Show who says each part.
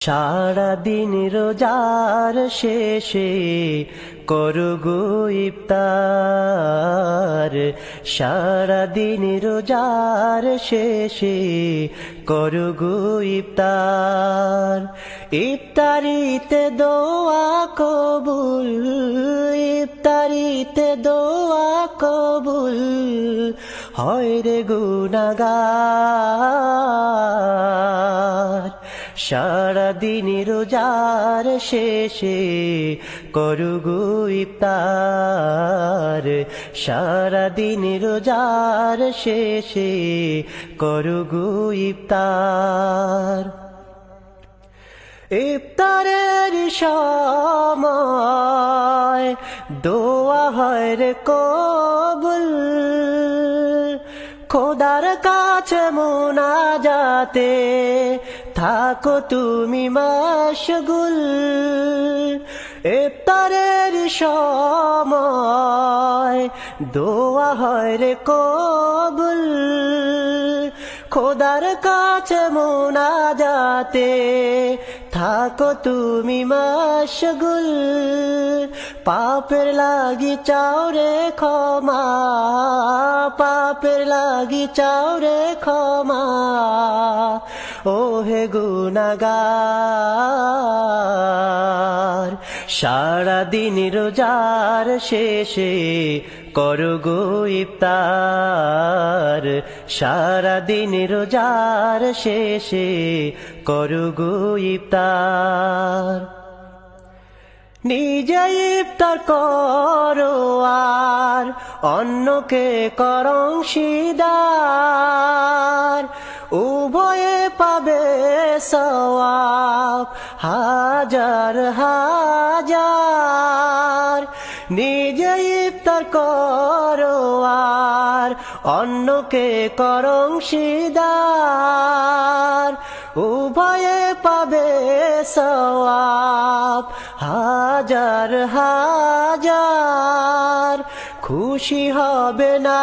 Speaker 1: সারা দিন রোজার শেষে করো গো ইফতার। সারা দিন রোজার শেষে করো গো ইফতার। ইফতারিতে দোয়া কবুল, ইফতারিতে দোয়া কবুল হয় রে গুনাহগার। সারা দিন রোজার শেষে করো গো ইফতার। সারা দিন রোজার শেষে করো গো ইফতার। ইফতারের সময় দোয়া হয় রে কবুল, খোদার কাছে মুনাজাতে থাকো তুমি মাশগুল। ইফতারের সময় দোয়া হয় রে কবুল, খোদার কাছে মুনাজাতে থাকো তুমি মাশগুল। পাপের লাগি চাও রে ক্ষমা, পাপের লাগি চাও রে ক্ষমা ও হে গুনাহগার। সারা দিন রোজার শেষে করো গো ইফতার। সারা দিন রোজার শেষে করো গো ইফতার। নিজে ইফতার করো আর অন্যকে করো অংশীদার, উভয়ে পাবে সওয়াব হাজার হাজার। নিজে ইফতার করো আর অন্যকে করো অংশীদার, উভয়ে পাবে সওয়াব হাজার হাজার। খুশি হবে না